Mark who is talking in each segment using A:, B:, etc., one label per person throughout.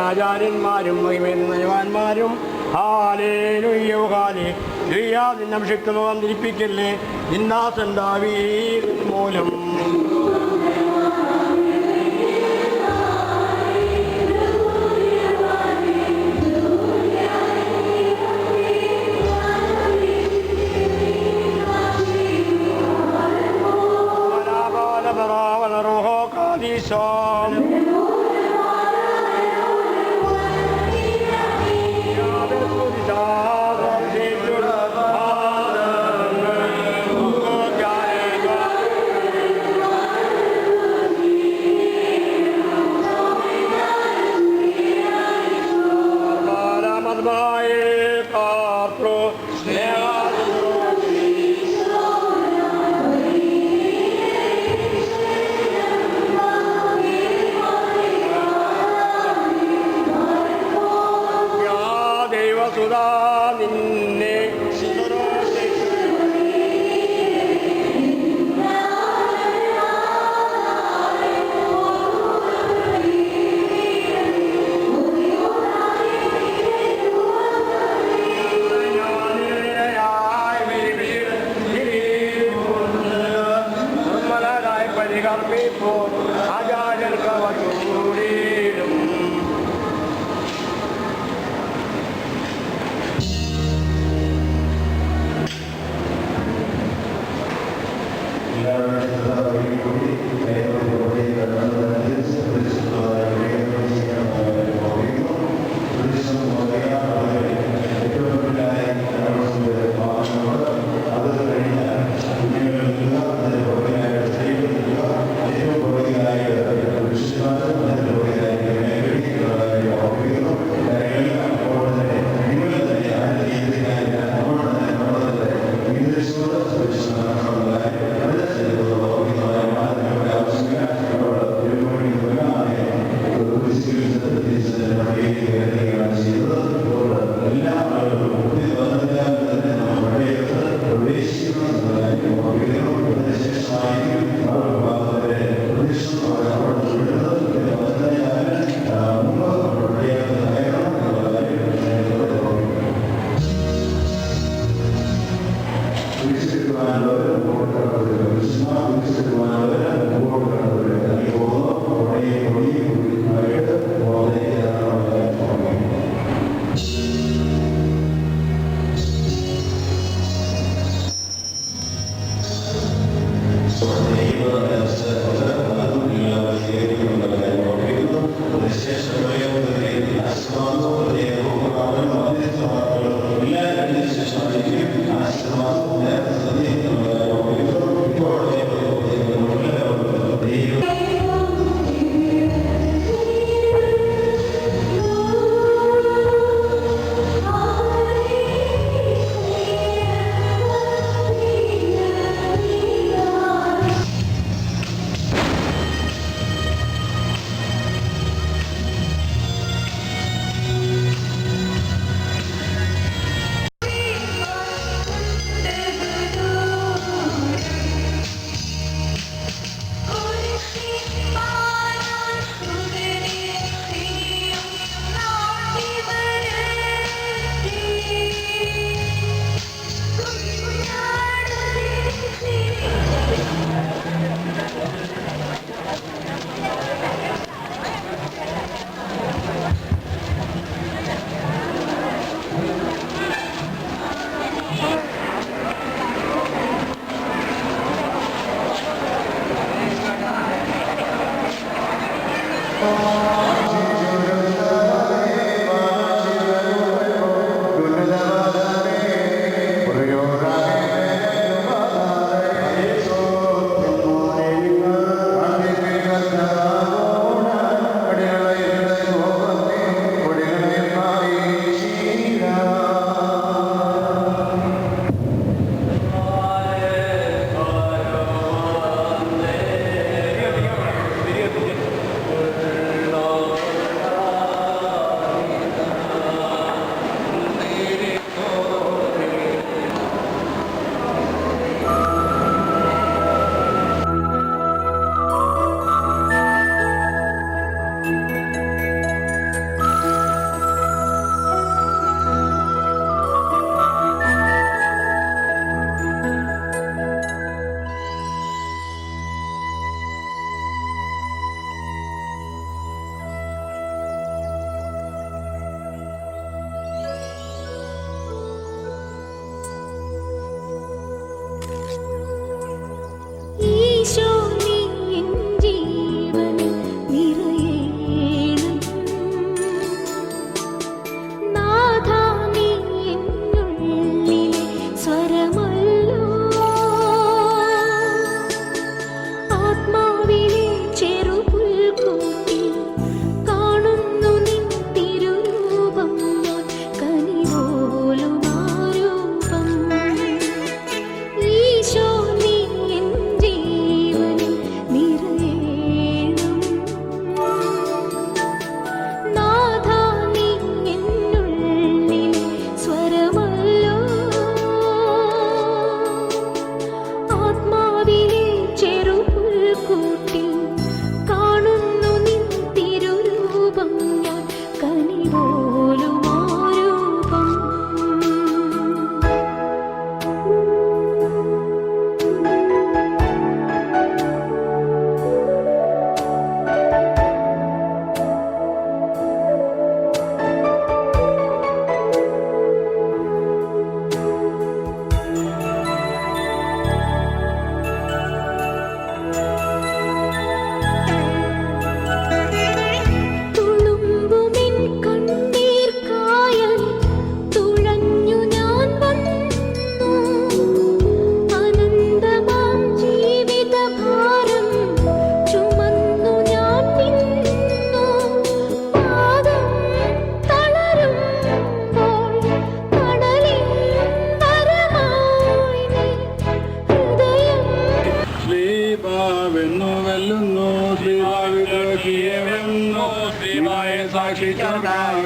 A: ആചാര്യന്മാരും മഹിമന്മാരും hallelujah hallelujah നിന്നഭിഷിക്തമുഖം ധരിപ്പിക്കല്ലേ നിന്നാസണ്ടാവീ മൂലം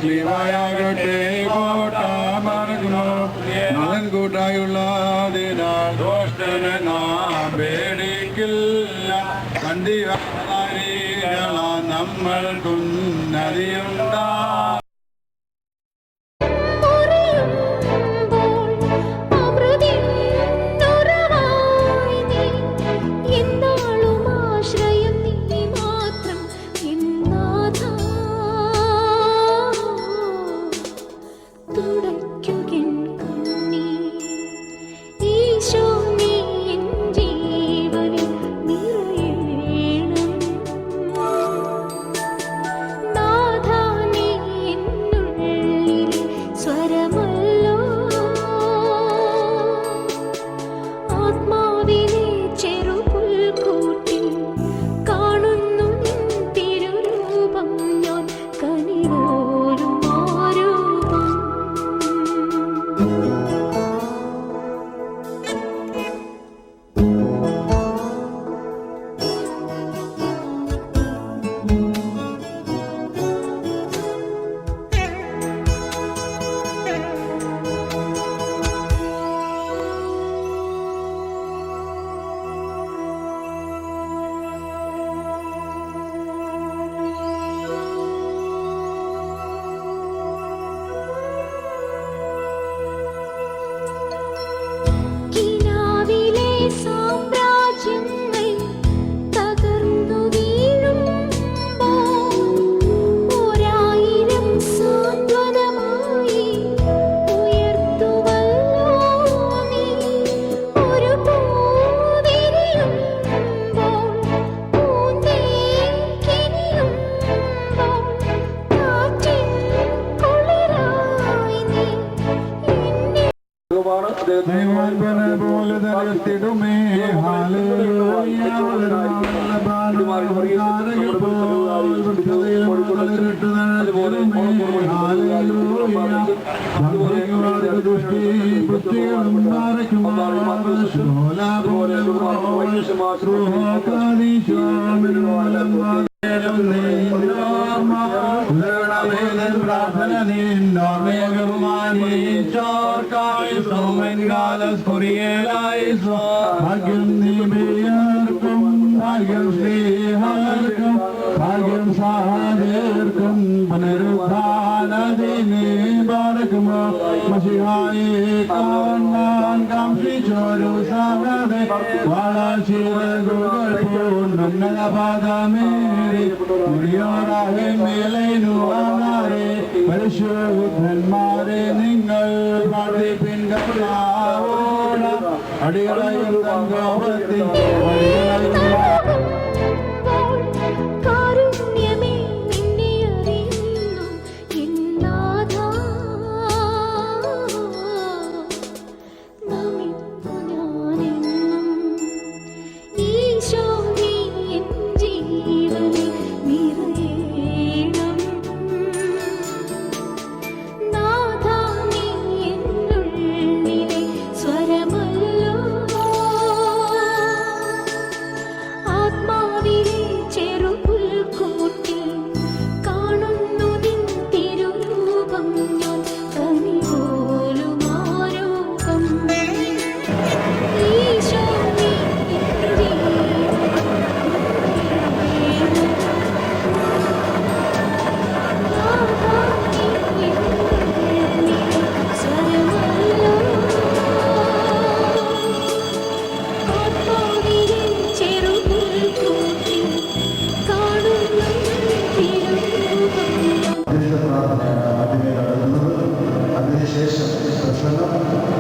B: ശിവായാകട്ടെ കോട്ടാമറങ്ങുന്നു മകൻ കൂട്ടായുള്ളതിനാൽ ദോഷ്ടനെ നാം പേടിക്കില്ല കണ്ടികള നമ്മൾക്കുന്നതിയുണ്ടാ പോലെ തരത്തിടുമേ പ്രാർത്ഥന ഭാഗ്യം നീർക്കും ഭാഗ്യം ശ്രീഹർക്കും ഭാഗ്യം സഹദേർക്കും പുനരുദ്ധാനദിനെ ബാലകുമോ മഷിഹായെ കാണാൻ കാംക്ഷിച്ചൊരു സഹദേ വളർച്ചിറകുകൾ പൂർണ്ണ പാദമേറി മുടിയോറാഹെ മേലേനു ആനാരെ പരിശുദ്ധന്മാരെ നിങ്ങൾ പ്രാർത്ഥിപ്പിൻ കർത്താവോട് അടികളയും തങ്കോപത്തിൽ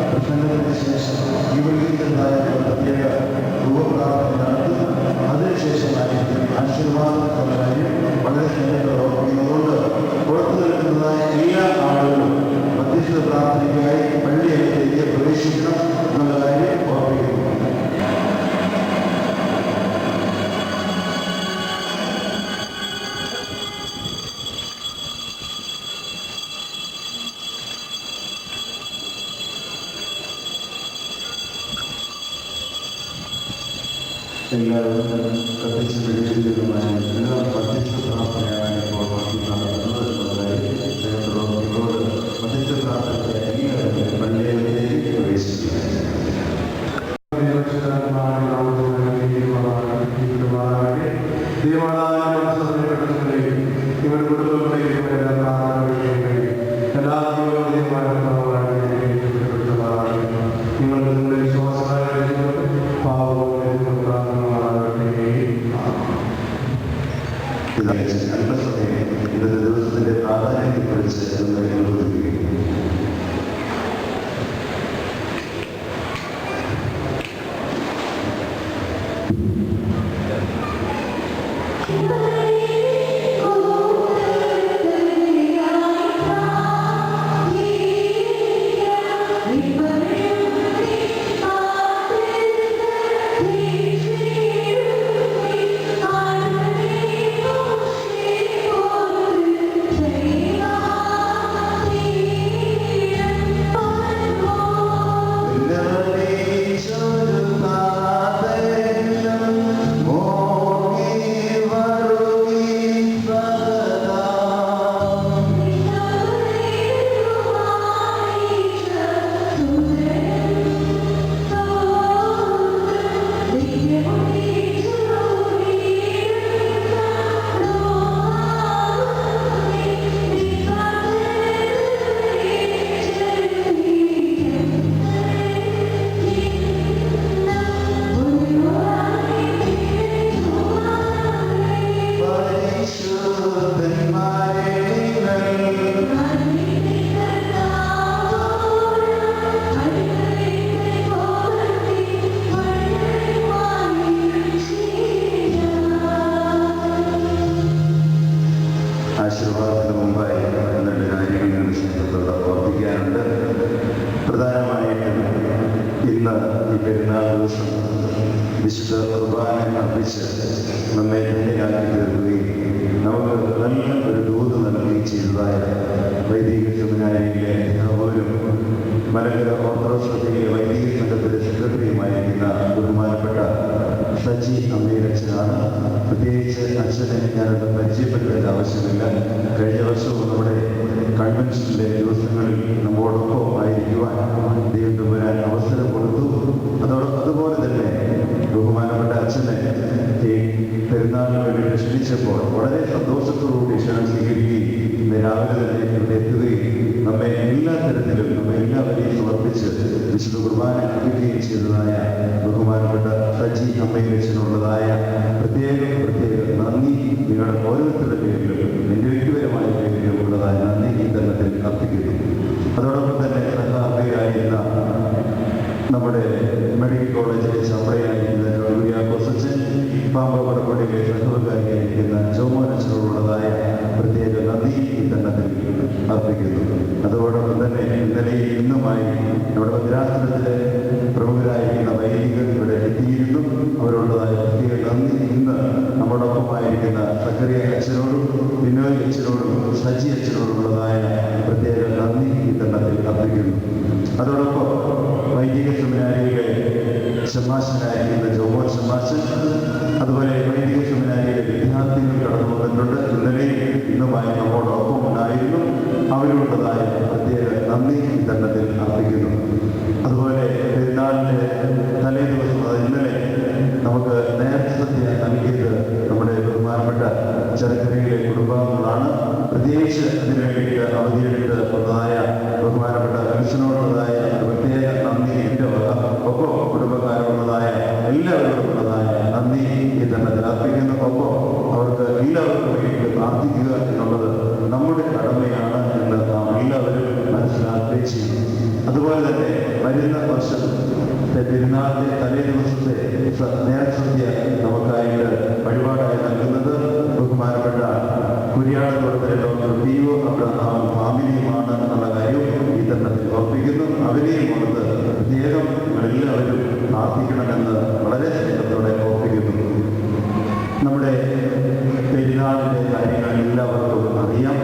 B: പ്രസംഗത്തിന് ശേഷം ജീവിതത്തിൻ്റെതായ പ്രത്യേക രൂപപ്രാർത്ഥന നടത്തി അതിനുശേഷമായിരിക്കും ആശീർവാദം കാര്യം വളരെ സ്നേഹത്തോടെ ഓർമ്മിക്കുന്നതുകൊണ്ട് പുറത്തു നിൽക്കുന്നതായ എല്ലാ ആളുകളും മധ്യസ്ഥ പ്രാർത്ഥനയ്ക്കായി പള്ളിയകത്തേക്ക് പ്രവേശിക്കണം എന്നുള്ള കാര്യം ഓർമ്മിക്കുന്നു. എല്ലാവരും കത്തിച്ച് വെളിയിലുമായി എല്ലാ മധ്യസ്ഥ പ്രാർത്ഥനയാണ് ഇപ്പോൾ നടത്തുന്നത്. ഈ പെരുന്നാൾ ദിവസം വിശുദ്ധ കുർബാന അർപ്പിച്ച് നമ്മെ ധന്യരാക്കി തീർക്കുകയും നമുക്ക് നല്ല ഒരു ദൂത് നൽകുകയും ചെയ്തതായ വൈദിക സെമിനാരിയിലെ അധ്യാപകരും മലങ്കര ഓർത്തഡോക്സ് സഭയിലെ വൈദിക സംഘത്തിലെ സെക്രട്ടറിയുമായിരിക്കുന്ന ബഹുമാനപ്പെട്ട സജി അമ്മയിലച്ഛനാണ്. പ്രത്യേകിച്ച് അച്ഛനെ ഞാനത് പരിചയപ്പെടുത്തേണ്ട ആവശ്യമില്ല. കഴിഞ്ഞ വർഷവും നമ്മുടെ കൺവെൻഷനിലെ ദിവസങ്ങളിൽ നമ്മോടൊപ്പം ആയിരിക്കുവാൻ ദൈവം വരാൻ അവസരം കൊടുത്തു. അതുപോലെ തന്നെ ബഹുമാനപ്പെട്ട അച്ഛനെ ഈ പെരുന്നാളിന് വേണ്ടി ക്ഷണിച്ചപ്പോൾ വളരെ സന്തോഷത്തോടുകൂടി ക്ഷണം സ്വീകരിക്കുകയും രാവിലെ തന്നെ ഇവിടെ എത്തുകയും നമ്മെ എല്ലാ തരത്തിലും നമ്മെ എല്ലാവരെയും സമർപ്പിച്ച് വിശുദ്ധ കുർബാന അർപ്പിക്കുകയും ചെയ്തതായ ബഹുമാനപ്പെട്ട സജി അമ്മയിലച്ഛനുള്ളതായ പ്രത്യേക നന്ദി നിങ്ങളുടെ ഓരോരുത്തരുടെ പേരിലും എൻ്റെ വ്യക്തിപരമായ പേരിലും ഉള്ളതായ നന്ദി ഈ തരണത്തിൽ അർപ്പിക്കുന്നു. അതോടൊപ്പം തന്നെ സഹാബിയായിരുന്ന നമ്മുടെ മെഡിക്കൽ കോളേജിലെ സഭയായിരിക്കുന്ന കൊസച്ചൻ, പാമ്പപ്പടപ്പള്ളിയിലെ സഹകാരിയായിരിക്കുന്ന ജോമോനച്ചനോടുള്ളതായ പ്രത്യേക നന്ദി ഈ തരണത്തിൽ അർപ്പിക്കുന്നു. അതോടൊപ്പം തന്നെ ഇന്നലെയും ഇന്നുമായി നമ്മുടെ ഭദ്രാസനത്തിലെ പ്രമുഖരായിരിക്കുന്ന വൈദികർ ഇവിടെ എത്തിയിരുന്നു. അവരുള്ളതായ പ്രത്യേക നന്ദി ഇന്ന് നമ്മോടൊപ്പമായിരിക്കുന്ന സക്കറിയ അച്ഛനോടും ബിനോയ് അച്ഛനോടും സജി അച്ഛനോടുള്ളതായ പ്രത്യേക നന്ദി ഈ തരണത്തിൽ അർപ്പിക്കുന്നു. അതോടൊപ്പം വൈദിക സെമിനാരിയിലെ ശമാശനായിരിക്കുന്ന ജോമോൻ ശമാശൻ, അതുപോലെ വൈദിക സെമിനാരിയിലെ വിദ്യാർത്ഥികൾ കടന്നു വന്നിട്ടുണ്ട്. ഇന്നലെയും ഇന്നുമായി നമ്മോടൊപ്പം ഉണ്ടായിരുന്നു. അവരുള്ളതായ പ്രത്യേക നന്ദി ഈ തരണത്തിൽ അർപ്പിക്കുന്നു. അതുപോലെ പെരുന്നാളിൻ്റെ തലേ ദിവസം ഇന്നലെ നമുക്ക് നേതൃത്വത്തെ നൽകിയത് നമ്മുടെ ബഹുമാനപ്പെട്ട ചെറുക്കരയിലെ കുടുംബാംഗങ്ങളാണ്. പ്രത്യേകിച്ച് അതിനു വേണ്ടിയിട്ട് അവധിയെടുത്ത് വന്നതായ ബഹുമാനപ്പെട്ട മനുഷ്യനോടുള്ളതായ പ്രത്യേക നന്ദി എൻ്റെ ഒപ്പം കുടുംബക്കാരുള്ളതായ എല്ലാവരോടുള്ളതായ നന്ദി ഈ തരണത്തിൽ അർപ്പിക്കുന്നു. ഒപ്പം അവർക്ക് എല്ലാവർക്കും വേണ്ടി പ്രാർത്ഥിക്കുക എന്നുള്ളത് നമ്മുടെ കടമയാണ് എന്ന് നാം എല്ലാവരും മനസ്സിലാക്കുകയും ചെയ്യും. അതുപോലെ തന്നെ വരുന്ന വർഷത്തെ പെരുന്നാളിൻ്റെ തലേ ദിവസത്തെ നേർസദ്യ നമുക്കായിട്ട് വഴിപാടായി നൽകുന്നത് ബഹുമാനപ്പെട്ട കുര്യാടത്തോടത്തെ ഡോക്ടർ ഡിഒ അബ്രഹാം ഫാമിലിയുമാണ് എന്നുള്ള കാര്യം ഈ തരണത്തിൽ ഓർപ്പിക്കുന്നു. അവരെയും കൊടുത്ത് പ്രത്യേകം നിങ്ങളെല്ലാവരും പ്രാർത്ഥിക്കണമെന്ന് വളരെ സ്നേഹത്തോടെ ഓർപ്പിക്കുന്നു. നമ്മുടെ പെരുന്നാളിൻ്റെ കാര്യങ്ങൾ എല്ലാവർക്കും അറിയാം.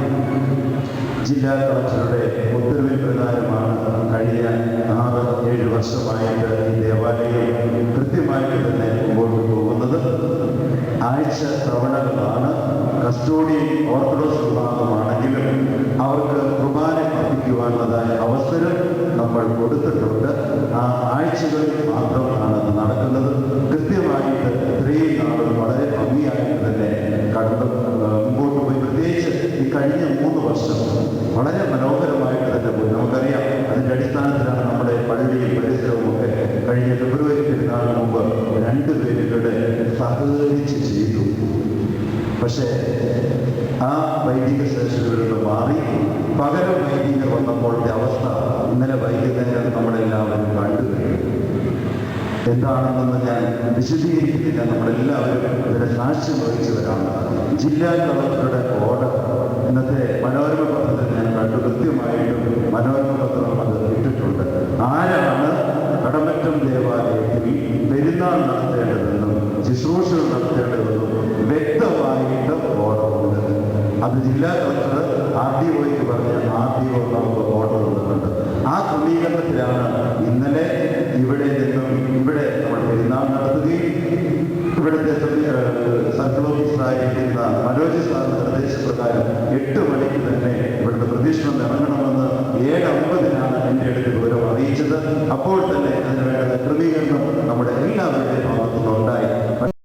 B: ജില്ലാ കളക്ടറുടെ ഉത്തരവിൻ പ്രകാരമാണ് കഴിഞ്ഞ 6-7 വർഷമായിട്ട് ഈ ദേവാലയം കൃത്യമായിട്ട് തന്നെ മുമ്പോട്ട് പോകുന്നത്. ആഴ്ച തവണകളാണ്. കസ്റ്റോഡിയൻ ഓർത്തഡോക്സ് വിഭാഗമാണെങ്കിലും അവർക്ക് കുർബാന അർപ്പിക്കുവാനുള്ളതായ അവസരം നമ്മൾ കൊടുത്തിട്ടുണ്ട്. ആ ആഴ്ചകളിൽ മാത്രമാണ് നടക്കുന്നത്. കൃത്യമായിട്ട് ഇത്രയും നാളും വളരെ ഭംഗിയായിട്ട് തന്നെ മുമ്പോട്ട് പോയി. പ്രത്യേകിച്ച് ഈ കഴിഞ്ഞ 3 വർഷം വളരെ മനോഹരമായിട്ട് തന്നെ പോയി. നമുക്കറിയാം, അതിൻ്റെ അടിസ്ഥാനത്തിലാണ് നമ്മുടെ പള്ളിയും പരിസരവുമൊക്കെ കഴിഞ്ഞ ഫെബ്രുവരി പെരുന്നാളിന് മുമ്പ് 2 പേരുടെ സഹകരിച്ച് ചെയ്തു. പക്ഷേ ആ വൈദിക സ്റ്റേഷനുകളിൽ നിന്ന് മാറി പകരം വൈദികർ വന്നപ്പോഴത്തെ അവസ്ഥ ഇന്നലെ വൈകുന്നേരം നമ്മളെല്ലാവരും കണ്ടുകഴിഞ്ഞു. എന്താണെന്ന് ഞാൻ വിശദീകരിക്കുന്നില്ല. നമ്മളെല്ലാവരും ഇതിനെ സാക്ഷ്യം വഹിച്ചവരാണ്. ജില്ലാ കളക്ടറുടെ ഓർഡർ ഇന്നത്തെ മനോരമ പത്രത്തിൽ ഞാൻ കണ്ടു. കൃത്യമായിട്ടും മനോരമ പത്രം അത് ഇട്ടിട്ടുണ്ട്. ആരാണ് കടമറ്റം ദേവാലയത്തിൽ പെരുന്നാൾ നടത്തേണ്ടതെന്നും ശുശ്രൂഷകൾ നടത്തേണ്ടതെന്നും വ്യക്തമായിട്ട് ഓർഡറുണ്ട്. അത് ജില്ലാ കളക്ടർ RDOയ്ക്ക് പറഞ്ഞ RDO നമുക്ക് ഓർഡർ തന്നിട്ടുണ്ട്. ആ ക്രമീകരണത്തിലാണ് ഇന്നലെ ഇവിടെ നിന്നും ഇവിടെ നമ്മൾ പെരുന്നാൾ നടത്തുകയും ഇവിടുത്തെ സർക്കിൾ ഓഫീസറായിരിക്കുന്ന മനോജ് സാറിന്റെ നിർദ്ദേശപ്രകാരം 8 മണിക്ക് തന്നെ ഇവിടുത്തെ പ്രതീക്ഷണം ഇറങ്ങണമെന്ന് 7:50 എൻ്റെ അടുത്ത് വിവരം അറിയിച്ചത്. അപ്പോൾ തന്നെ അതിന് വേണ്ട ക്രമീകരണം